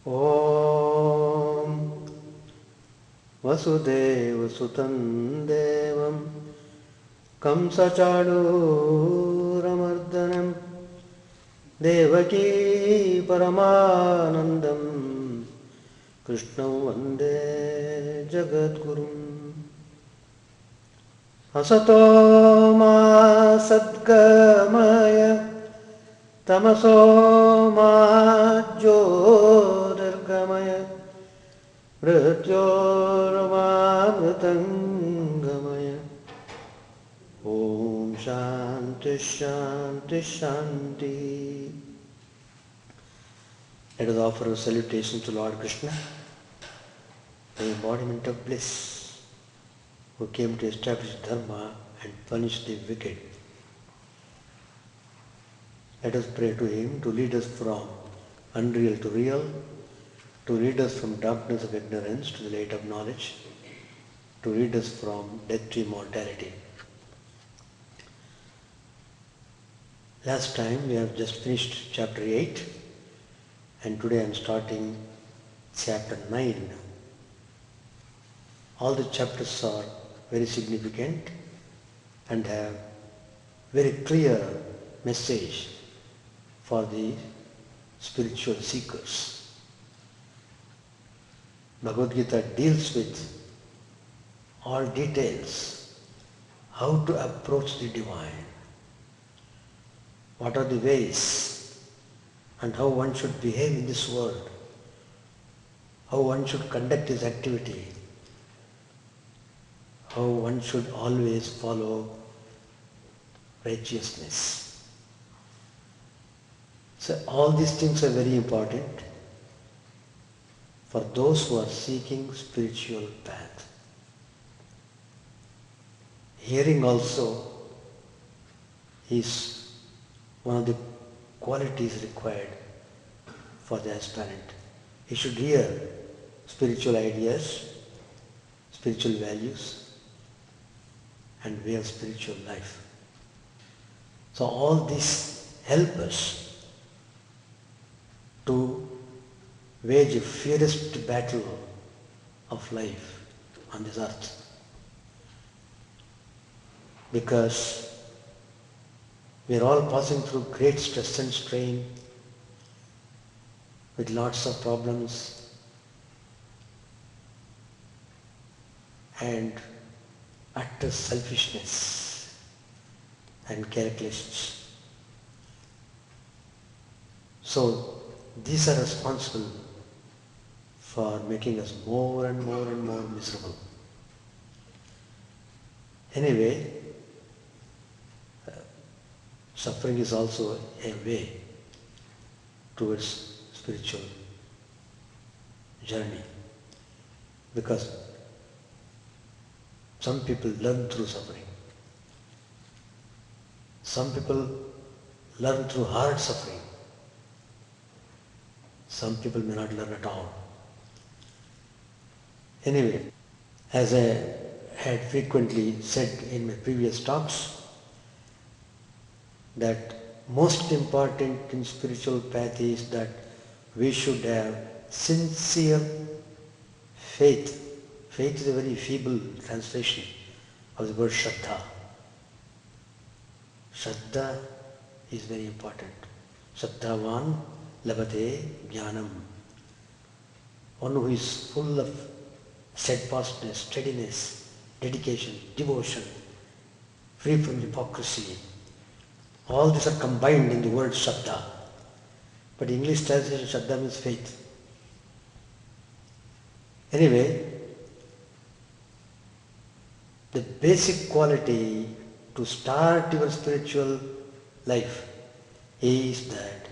ॐ वसुदेवसुतं देवं कंसचाणूरमर्दनं देवकी परमानन्दं कृष्णं वन्दे जगद्गुरुम् असतो मा सद्गमय तमसो मा ज्योतिर्गमय मृत्योर्मामृतङ्गमय ॐ शान्ति शान्ति शान्ति. Let us offer a salutation to Lord Krishna, the embodiment of bliss, who came to establish dharma and punish the wicked. Let us pray to him to lead us from unreal to real, to lead us from darkness of ignorance to the light of knowledge, to lead us from death to immortality. Last time we have just finished chapter 8 and today I am starting chapter 9. All the chapters are very significant and have very clear message for the spiritual seekers. Bhagavad Gita deals with all details, how to approach the divine, what are the ways and how one should behave in this world, how one should conduct his activity, how one should always follow righteousness. So all these things are very important for those who are seeking spiritual path. Hearing also is one of the qualities required for the aspirant. He should hear spiritual ideas, spiritual values, and way of spiritual life. So all these help us to wage a fierce battle of life on this earth. Because we are all passing through great stress and strain with lots of problems and utter selfishness and calculations. So these are responsible for making us more and more and more miserable. Anyway, suffering is also a way towards spiritual journey, because some people learn through suffering. Some people learn through hard suffering. Some people may not learn at all. Anyway, as I had frequently said in my previous talks, that most important in spiritual path is that we should have sincere faith. Faith is a very feeble translation of the word Shraddha. Shraddha is very important. Shraddhavan labhate jnanam. One who is full of steadfastness, steadiness, dedication, devotion, free from hypocrisy. All these are combined in the word Shraddha. But English translation Shraddha means faith. Anyway, the basic quality to start your spiritual life is that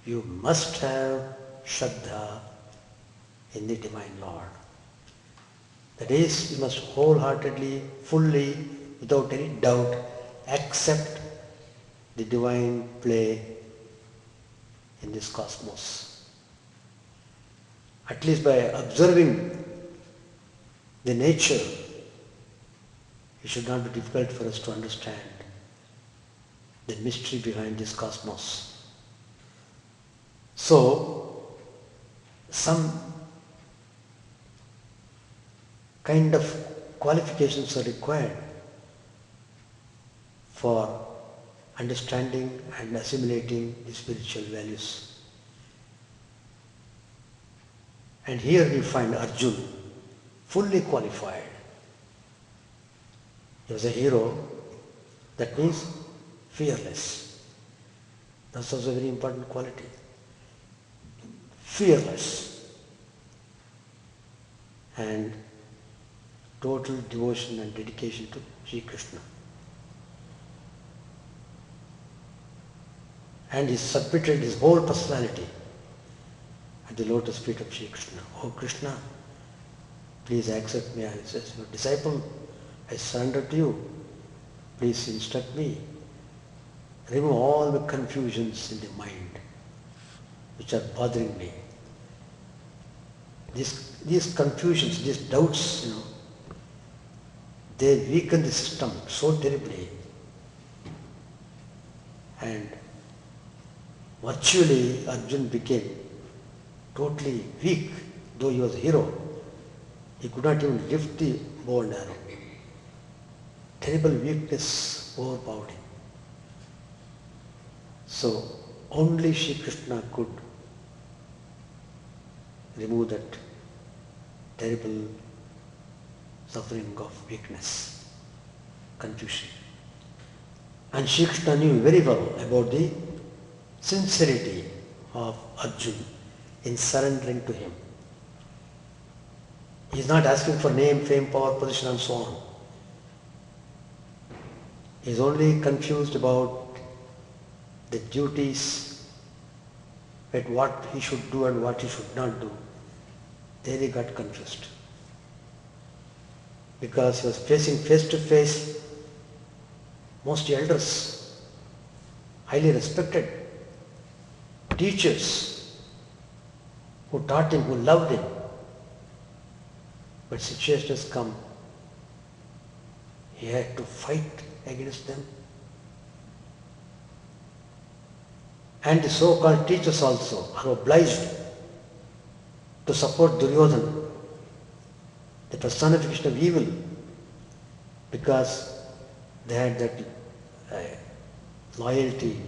you must have Shraddha in the Divine Lord. That is, you must wholeheartedly, fully, without any doubt, accept the divine play in this cosmos. At least by observing the nature, it should not be difficult for us to understand the mystery behind this cosmos. So, some kind of qualifications are required for understanding and assimilating the spiritual values. And here we find Arjuna fully qualified. He was a hero, that means fearless. That's also a very important quality. Fearless and total devotion and dedication to Sri Krishna. And he submitted his whole personality at the lotus feet of Sri Krishna. Oh Krishna, please accept me as your disciple. I surrender to you. Please instruct me. Remove all the confusions in the mind which are bothering me. These confusions, these doubts, they weaken the system so terribly. And virtually Arjuna became totally weak, though he was a hero. He could not even lift the bow and arrow. Terrible weakness overpowered him. So only Sri Krishna could remove that terrible suffering of weakness, confusion. And Sri Krishna knew very well about the sincerity of Arjuna in surrendering to him. He is not asking for name, fame, power, position and so on. He is only confused about the duties, at what he should do and what he should not do. There he got confused. Because he was facing face to face most elders, highly respected teachers who taught him, who loved him. But situation has come. He had to fight against them. And the so-called teachers also are obliged to support Duryodhana, the personification of evil, because they had that loyalty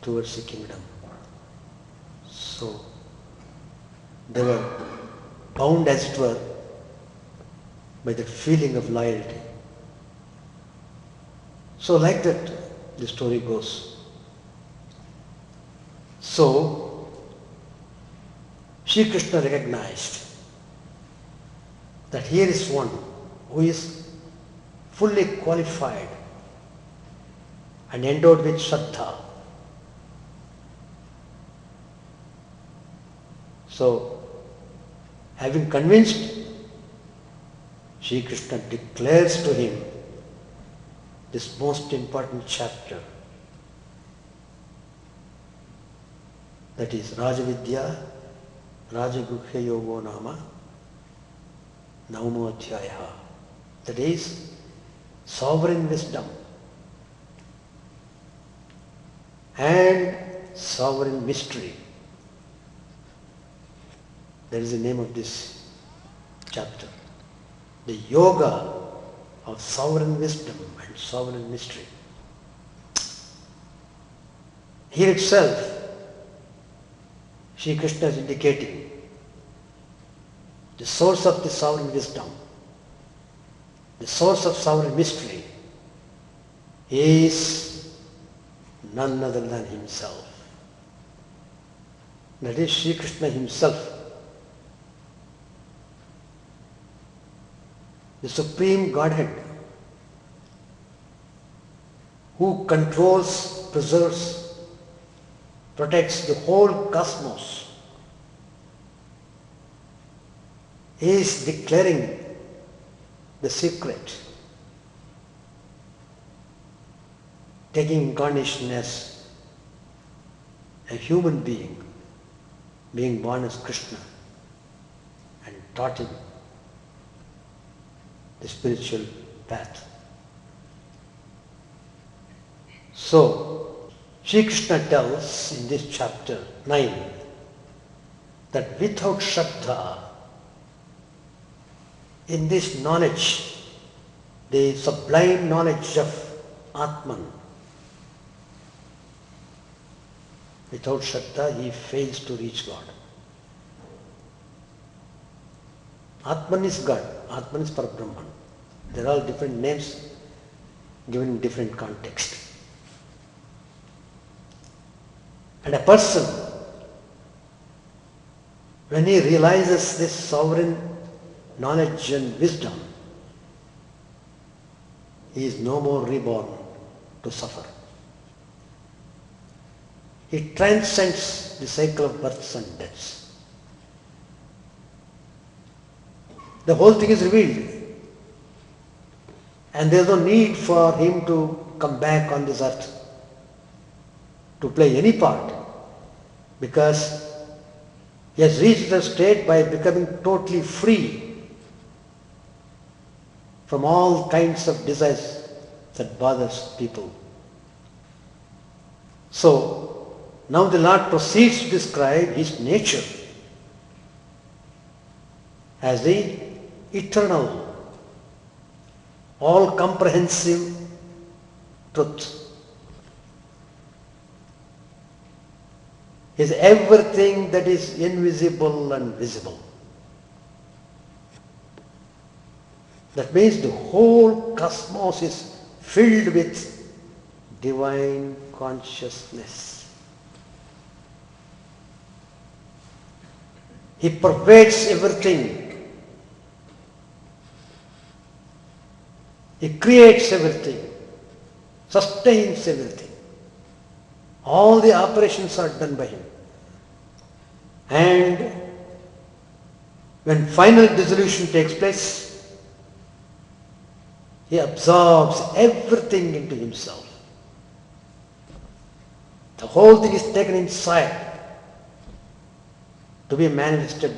towards the kingdom. So they were bound, as it were, by the feeling of loyalty. So like that the story goes. So Sri Krishna recognized that here is one who is fully qualified and endowed with Shraddha. So, having convinced, Sri Krishna declares to him this most important chapter, that is Rajavidya Rajaguhya Yogo Nama Navamo Adhyaya. That is sovereign wisdom and sovereign mystery. That is the name of this chapter. The yoga of sovereign wisdom and sovereign mystery. Here itself, Sri Krishna is indicating the source of the sovereign wisdom, the source of sovereign mystery is none other than himself. That is Sri Krishna himself, the Supreme Godhead, who controls, preserves, protects the whole cosmos, is declaring the secret, taking incarnation as a human being born as Krishna, and taught him the spiritual path. So, Sri Krishna tells in this chapter 9 that without Shraddha, in this knowledge, the sublime knowledge of Atman, without Shraddha, he fails to reach God. Atman is God, Atman is Parabrahman. There are all different names given in different context. And a person, when he realizes this sovereign knowledge and wisdom, he is no more reborn to suffer. He transcends the cycle of births and deaths. The whole thing is revealed. And there is no need for him to come back on this earth to play any part, because he has reached the state by becoming totally free from all kinds of desires that bothers people. So, now the Lord proceeds to describe his nature as the eternal, all-comprehensive truth. Is everything that is invisible and visible. That means the whole cosmos is filled with divine consciousness. He pervades everything. He creates everything, sustains everything. All the operations are done by him. And when final dissolution takes place, he absorbs everything into himself. The whole thing is taken inside to be manifested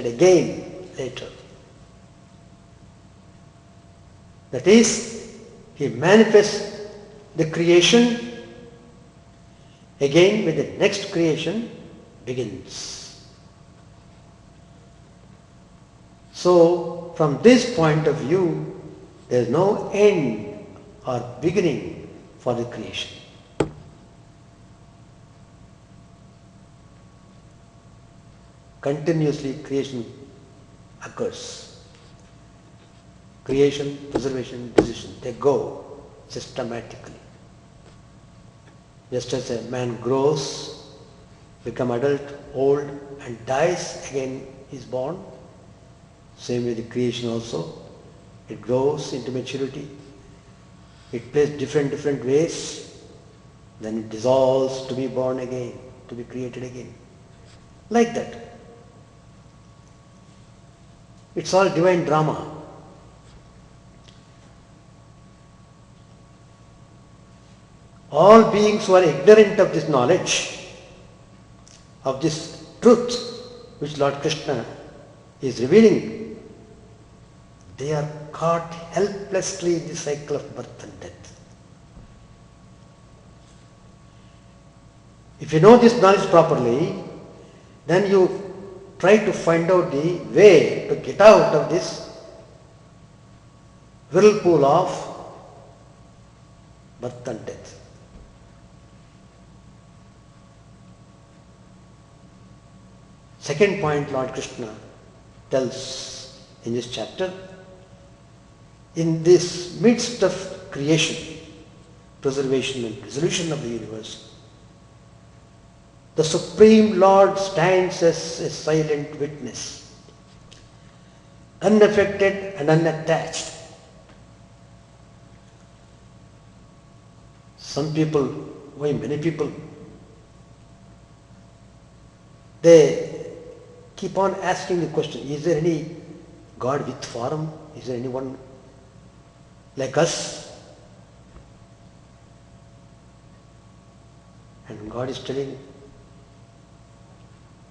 again later. That is, he manifests the creation again when the next creation begins. So, from this point of view, there is no end or beginning for the creation. Continuously creation occurs. Creation, preservation, decision, they go systematically. Just as a man grows, becomes adult, old and dies, again is born. Same with the creation also. It grows into maturity. It plays different ways. Then it dissolves to be born again, to be created again. Like that. It's all divine drama. All beings who are ignorant of this knowledge, of this truth which Lord Krishna is revealing, they are caught helplessly in the cycle of birth and death. If you know this knowledge properly, then you try to find out the way to get out of this whirlpool of birth and death. Second point Lord Krishna tells in this chapter, in this midst of creation, preservation and dissolution of the universe, the Supreme Lord stands as a silent witness, unaffected and unattached. Many people, they keep on asking the question, is there any God with form? Is there anyone like us? And God is telling,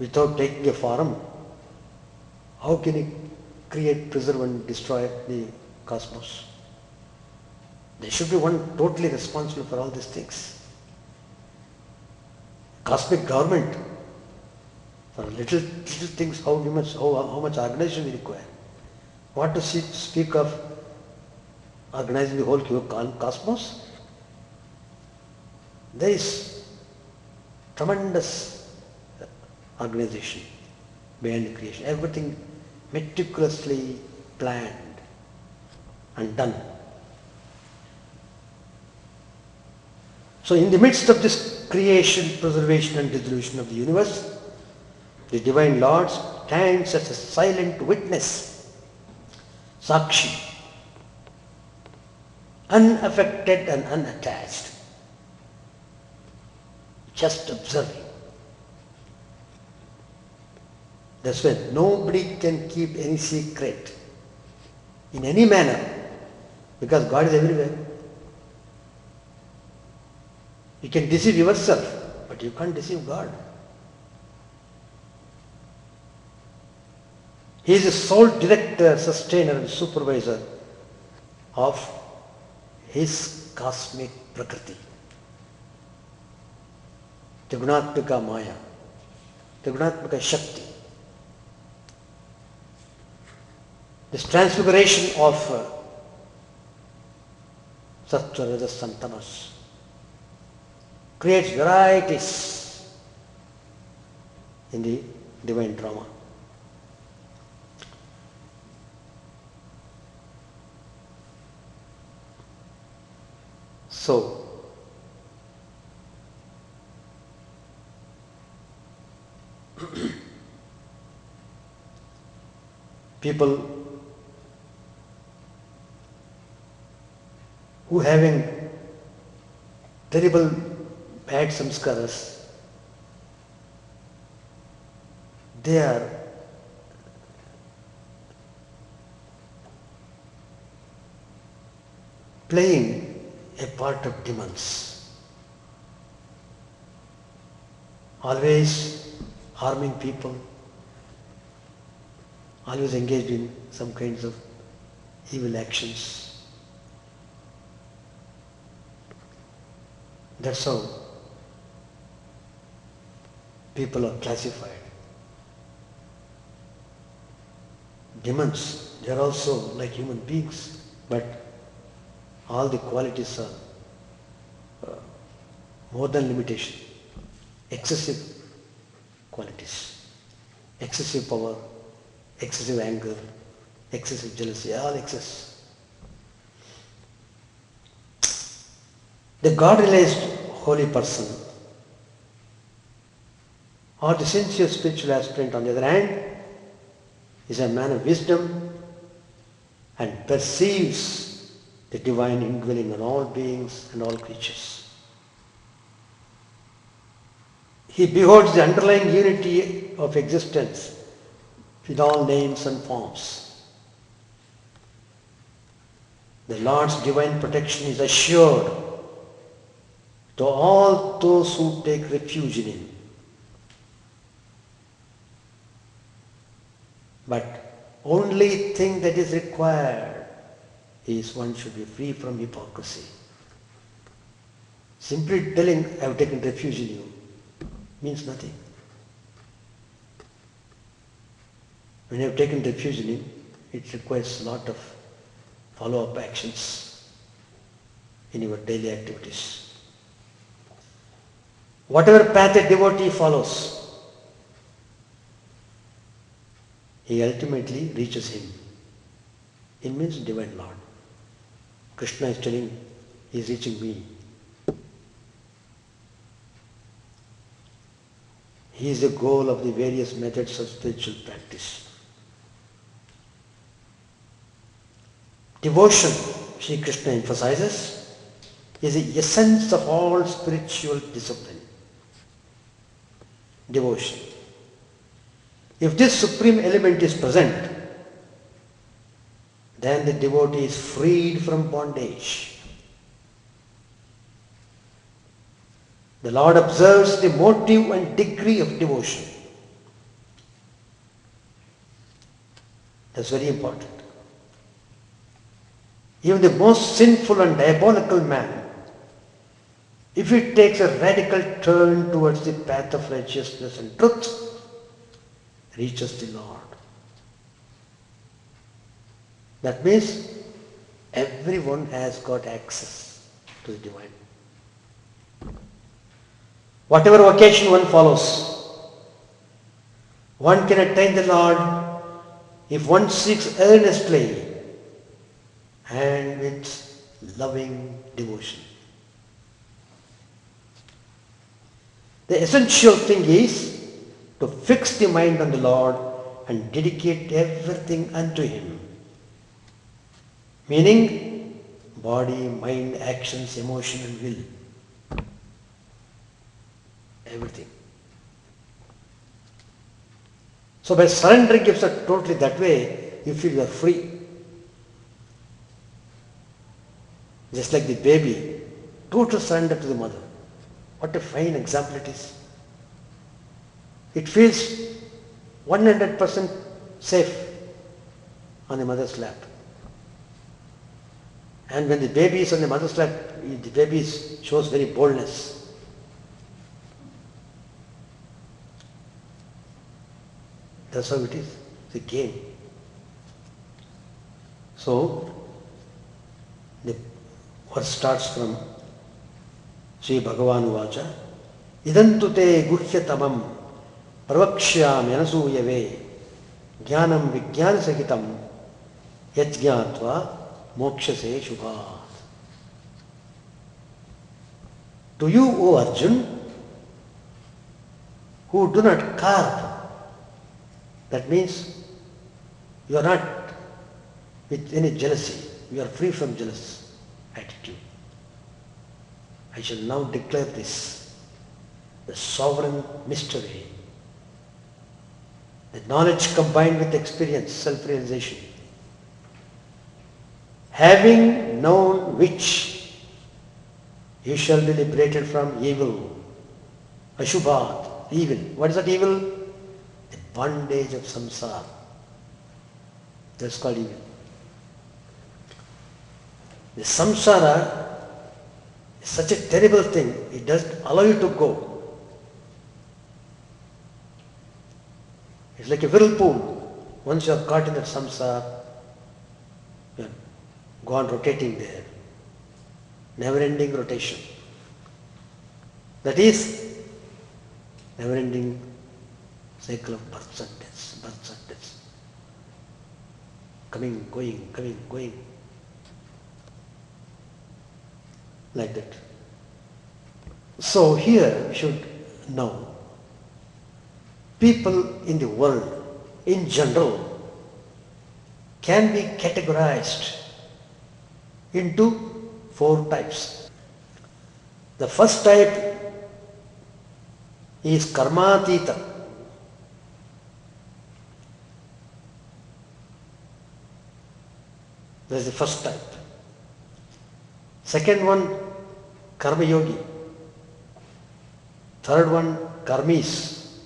without taking a form, how can He create, preserve and destroy the cosmos? There should be one totally responsible for all these things. Cosmic government For little things, how much organization we require. What to speak of organizing the whole cosmos? There is tremendous organization behind the creation. Everything meticulously planned and done. So in the midst of this creation, preservation and dissolution of the universe, the Divine Lord stands as a silent witness, Sakshi, unaffected and unattached, just observing. That's why nobody can keep any secret in any manner, because God is everywhere. You can deceive yourself, but you can't deceive God. He is the sole director, sustainer and supervisor of his cosmic Prakriti. Trigunatmika Maya, Trigunatmika Shakti. This transfiguration of Sattva, Rajas and Tamas creates varieties in the divine drama. So, people who having terrible bad samskaras, they are playing a part of demons, always harming people, always engaged in some kinds of evil actions. That's how people are classified. Demons, they are also like human beings, but all the qualities are more than limitation, excessive qualities, excessive power, excessive anger, excessive jealousy, all excess. The God-realized holy person or the sincere spiritual aspirant, on the other hand, is a man of wisdom and perceives the divine indwelling in all beings and all creatures. He beholds the underlying unity of existence with all names and forms. The Lord's divine protection is assured to all those who take refuge in Him. But only thing that is required is one should be free from hypocrisy. Simply telling, I have taken refuge in you, means nothing. When you have taken refuge in Him, it requires a lot of follow-up actions in your daily activities. Whatever path a devotee follows, he ultimately reaches Him. Him means Divine Lord. Krishna is telling, he is reaching me. He is the goal of the various methods of spiritual practice. Devotion, Sri Krishna emphasizes, is the essence of all spiritual discipline. Devotion. If this supreme element is present, then the devotee is freed from bondage. The Lord observes the motive and degree of devotion. That's very important. Even the most sinful and diabolical man, if he takes a radical turn towards the path of righteousness and truth, reaches the Lord. That means everyone has got access to the divine. Whatever vocation one follows, one can attain the Lord if one seeks earnestly and with loving devotion. The essential thing is to fix the mind on the Lord and dedicate everything unto Him. Meaning, body, mind, actions, emotion and will. Everything. So by surrendering yourself totally that way, you feel you are free. Just like the baby, total surrender to the mother. What a fine example it is. It feels 100% safe on the mother's lap. And when the baby is on the mother's lap, the baby shows very boldness. That's how it is. It's a game. So, the verse starts from Sri Bhagavan Vacha Idantu te guhyatamam pravakshyami anasuyave jnanam vijnana sahitam yajñātva mokshase shubhat. To you, O Arjun, who do not carp, that means you are not with any jealousy, you are free from jealous attitude. I shall now declare this, the sovereign mystery, the knowledge combined with experience, self-realization. Having known which, you shall be liberated from evil, ashubhat, evil. What is that evil? The bondage of samsara. That's called evil. The samsara is such a terrible thing, it doesn't allow you to go. It's like a whirlpool. Once you are caught in that samsara, you have gone rotating there. Never-ending rotation. That is never-ending cycle of births and deaths, births and deaths. Coming, going. Like that. So here we should know, people in the world in general can be categorized into 4 types. The first type is karmatita. That is the first type. Second one, karma yogi. Third one, karmis.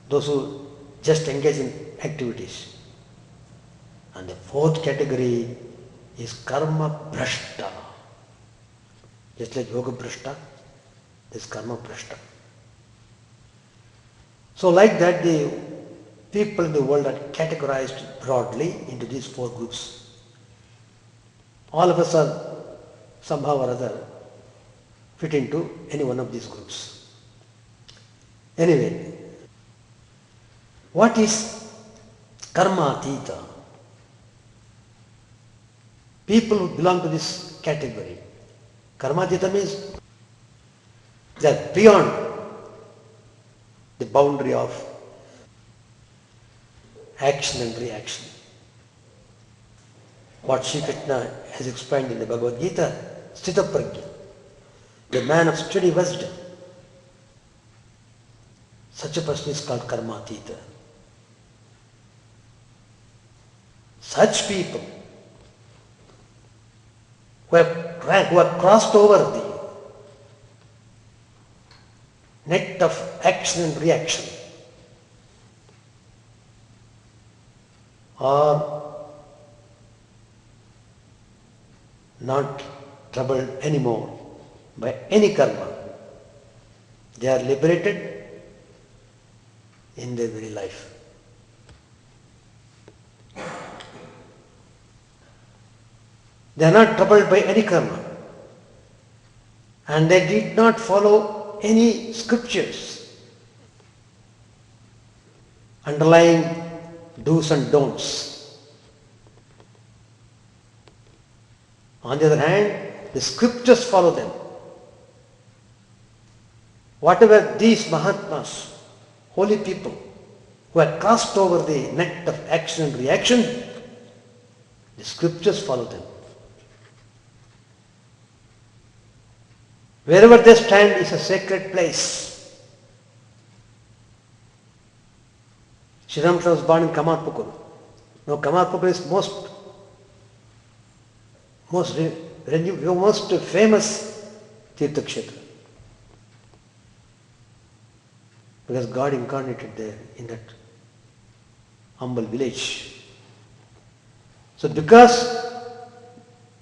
Those who just engage in activities. And the fourth category is karma brashta. Just like yoga brashta, this karma brashta. So like that, the people in the world are categorized broadly into these 4 groups. All of us are somehow or other fit into any one of these groups. Anyway, what is karmatita? People who belong to this category. Karmatita means they are beyond the boundary of action and reaction. What Sri Krishna has explained in the Bhagavad Gita, Sthita Prajna, the man of steady wisdom. Such a person is called karmatita. Such people who have crossed over the net of action and reaction are not troubled anymore by any karma. They are liberated. in their very life. They are not troubled by any karma. And they did not follow any scriptures underlying do's and don'ts. On the other hand, the scriptures follow them. Whatever these Mahatmas, holy people, who have crossed over the net of action and reaction, the scriptures follow them. Wherever they stand is a sacred place. Sri Ramakrishna was born in Kamarpukur. Now Kamarpukur is most famous Tirtha Kshetra. Because God incarnated there in that humble village. So because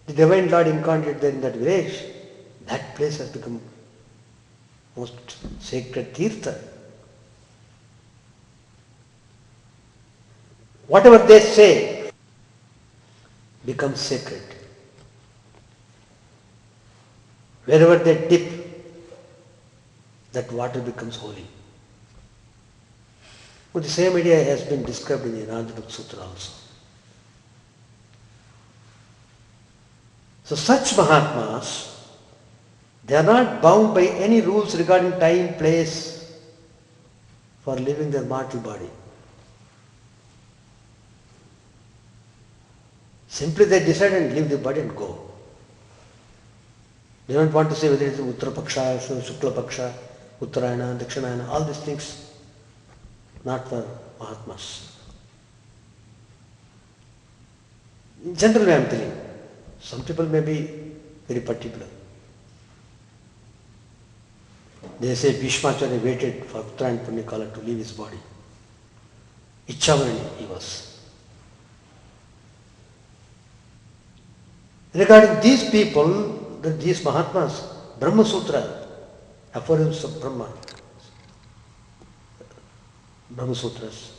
the Divine Lord incarnated there in that village, that place has become most sacred Tirtha. Whatever they say becomes sacred. Wherever they dip, that water becomes holy. Well, the same idea has been described in the Anandabhakti Sutra also. So such Mahatmas, they are not bound by any rules regarding time, place for living their mortal body. Simply they decide and leave the body and go. They don't want to say whether it is Uttara Paksha, Shukla Paksha, Uttarayana, Dakshinayana, all these things, not for Mahatmas. In general I am telling, some people may be very particular. They say Bhishmacharya waited for Uttarayana Punyakala to leave his body. Ichchavarani he was. Regarding these people, these Mahatmas, Brahma Sutra, aphorisms of Brahma, Brahma Sutras.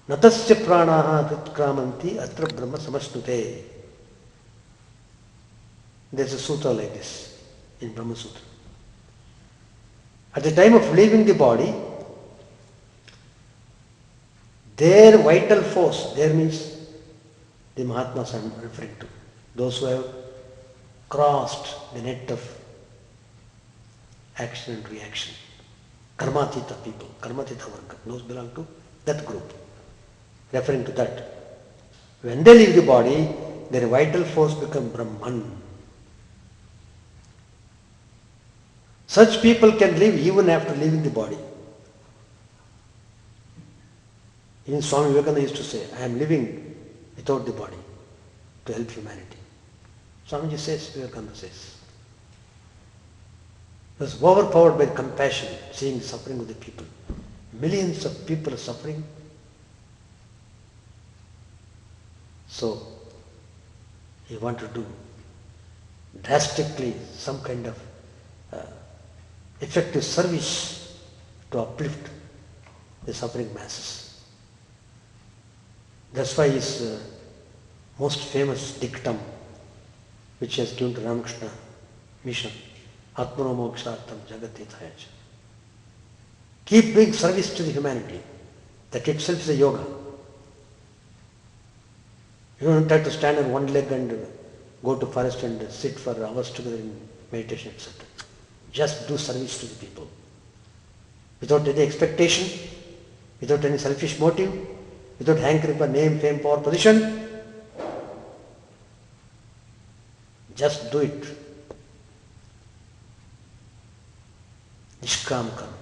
Natasya pranaha hritkramanti atra brahma samasnute. There's a sutra like this in Brahma Sutra. At the time of leaving the body, their vital force, there means the Mahatmas I am referring to, those who have crossed the net of action and reaction. Karmatita people, Karmatita Varga, those belong to that group. Referring to that. When they leave the body, their vital force becomes Brahman. Such people can live even after leaving the body. Even Swami Vivekananda used to say, I am living without the body to help humanity. Swamiji says, Vivekananda says. He was overpowered by compassion, seeing the suffering of the people. Millions of people are suffering. So, he wanted to do drastically some kind of effective service to uplift the suffering masses. That's why his most famous dictum, which he has given to Ramakrishna Mission, Atmano Mokshartam Jagatithayach. Keep doing service to the humanity. That itself is a yoga. You don't have to stand on one leg and go to forest and sit for hours together in meditation, etc. Just do service to the people. Without any expectation, without any selfish motive, without hankering for name, fame, power, position. Just do it. Nishkam karma.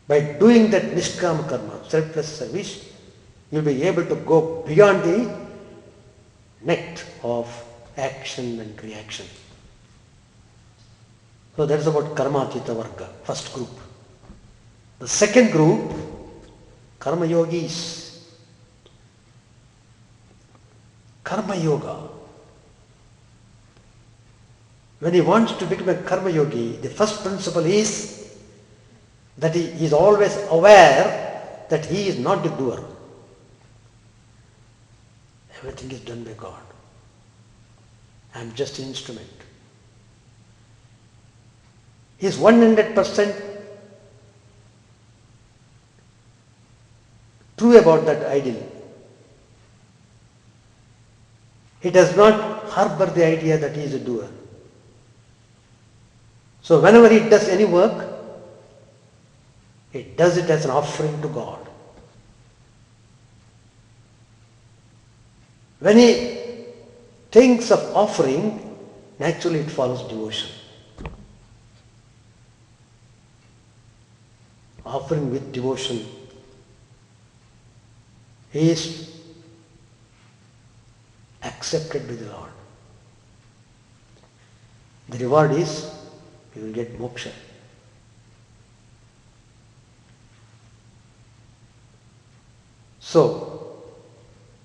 By doing that nishkam karma, selfless service, you will be able to go beyond the net of action and reaction. So that is about Karmatita Varga, first group. The second group, Karma Yogis. Karma Yoga. When he wants to become a Karma Yogi, the first principle is That he is always aware that he is not the doer. Everything is done by God. I am just an instrument. He is 100% true about that ideal. He does not harbor the idea that he is a doer. So whenever he does any work, he does it as an offering to God. When he thinks of offering, naturally it follows devotion. Offering with devotion is accepted by the Lord. The reward is you will get moksha. So,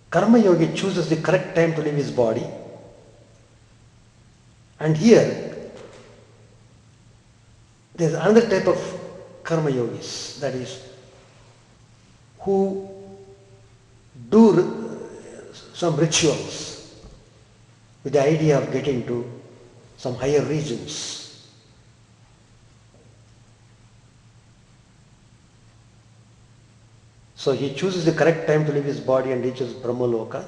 Karma Yogi chooses the correct time to leave his body, and here there is another type of Karma Yogis, that is, who do some rituals with the idea of getting to some higher regions. So he chooses the correct time to leave his body and reaches Brahmaloka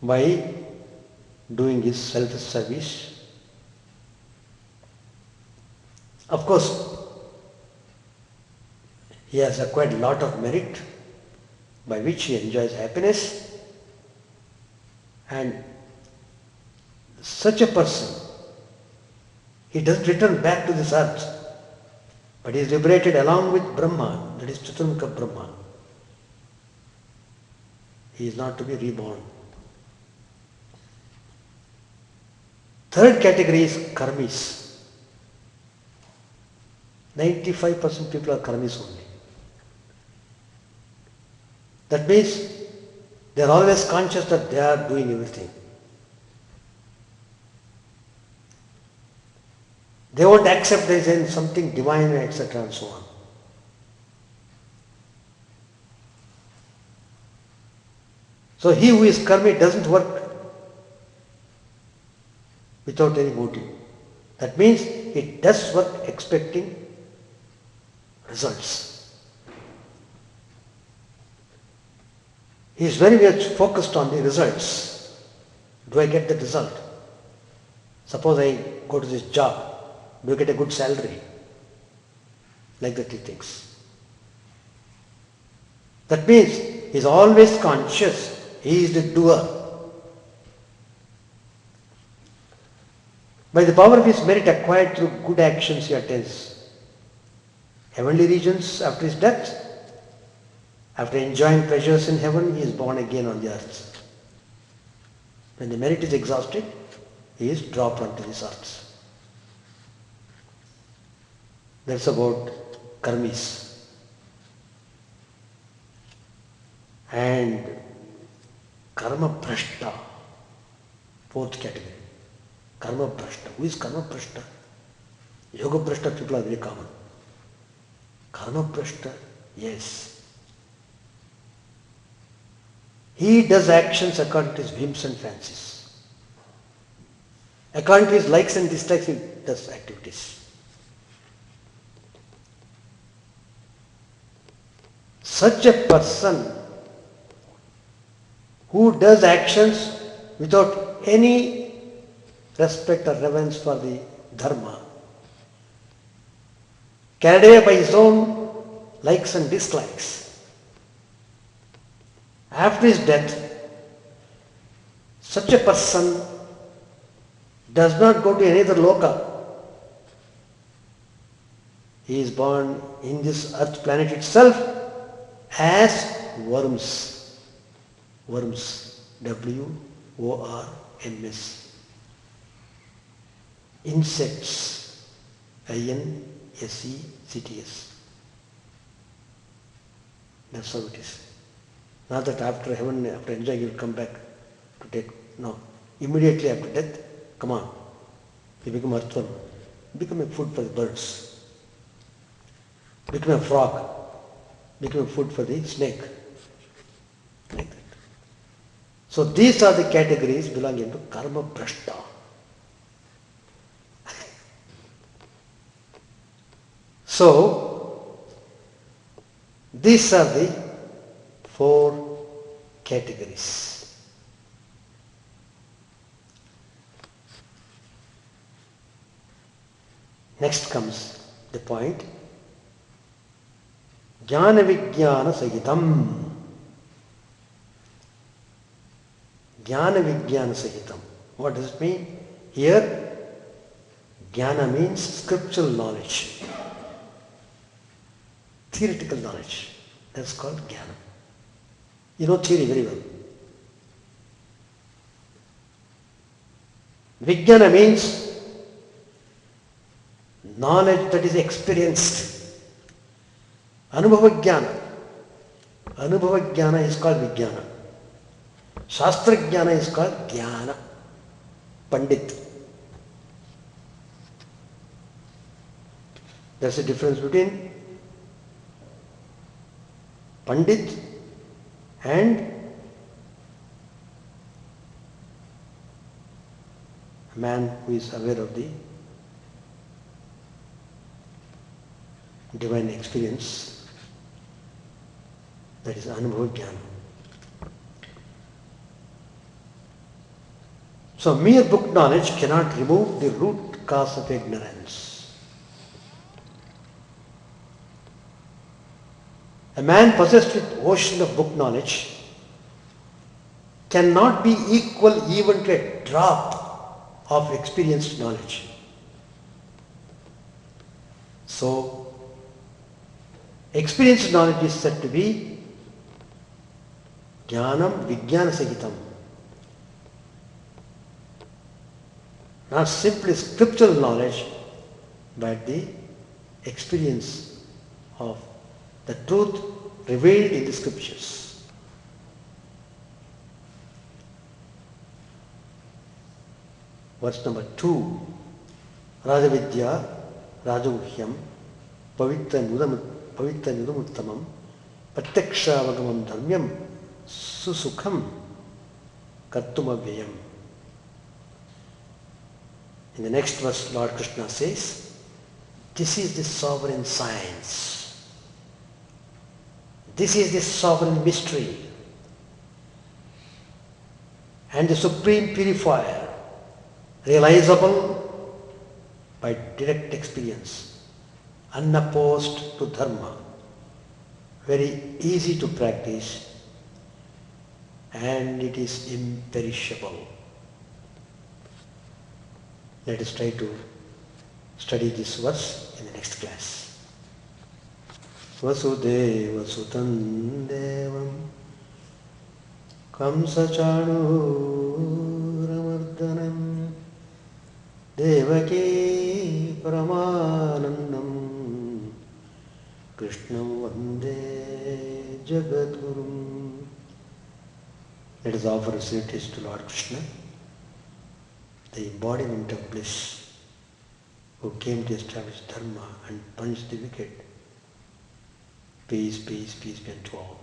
by doing his self-service. Of course, he has acquired a lot of merit by which he enjoys happiness, and such a person, he doesn't return back to this earth, but he is liberated along with Brahma, that is Chaturmukha Brahma. He is not to be reborn. Third category is karmis. 95% people are karmis only. That means they are always conscious that they are doing everything. They won't accept there is something divine, etc. and so on. So he who is karmi doesn't work without any motive. That means he does work expecting results. He is very much focused on the results. Do I get the result? Suppose I go to this job. Do I get a good salary? Like that he thinks. That means he is always conscious. He is the doer. By the power of his merit acquired through good actions, he attains heavenly regions after his death. After enjoying pleasures in heaven, he is born again on the earth. When the merit is exhausted, he is dropped onto this earth. That's about karmis. And karma prashta, fourth category. Karma prashta. Who is karma prashta? Yoga prashta people are very common. Karma prashta, yes. He does actions according to his whims and fancies. According to his likes and dislikes, he does activities. Such a person who does actions without any respect or reverence for the dharma, carried away by his own likes and dislikes, after his death, such a person does not go to any other loka. He is born in this earth planet itself as worms. Worms. W-O-R-M-S. Insects. I-N-S-E-C-T-S. That's how it is. Not that after heaven, after enjoying, you will come back to take. No. Immediately after death, come on. You become earthworm. Become a food for the birds. become a frog, become food for the snake. Like that. So these are the categories belonging to karma prashta. So these are the 4 categories. Next comes the point, Jnana Vijnana Sahitam. Jnana Vijnana Sahitam. What does it mean? Here, Jnana means scriptural knowledge, theoretical knowledge. That's called Jnana. You know theory very well. Vijnana means knowledge that is experienced. Anubhava Jnana. Anubhava Jnana is called Vijnana. Shastra Jnana is called Jnana. Pandit. There's a difference between Pandit and a man who is aware of the divine experience, that is Anubhava Jnana. So mere book knowledge cannot remove the root cause of ignorance. A man possessed with ocean of book knowledge cannot be equal even to a drop of experienced knowledge. So, experienced knowledge is said to be Jnanam Vijnana Sahitam. Not simply scriptural knowledge, but the experience of the truth revealed in the scriptures. Verse number 2. Rajavidya Rajaguhyam Pavitranudamuttamam Pratyakshaavagamam Dharmyam Susukham Kartumavyayam. In the next verse, Lord Krishna says, this is the sovereign science. This is the sovereign mystery. And the supreme purifier, realizable by direct experience, unopposed to dharma, very easy to practice, and it is imperishable. Let us try to study this verse in the next class. Vasudeva Sutam Devam Kamsachanuramardanam Devaki Paramanandam Krishnam Vande Jagadgurum. Let us offer facilities to Lord Krishna, the embodiment of bliss, who came to establish dharma and punish the wicked. Peace, peace, peace be unto all.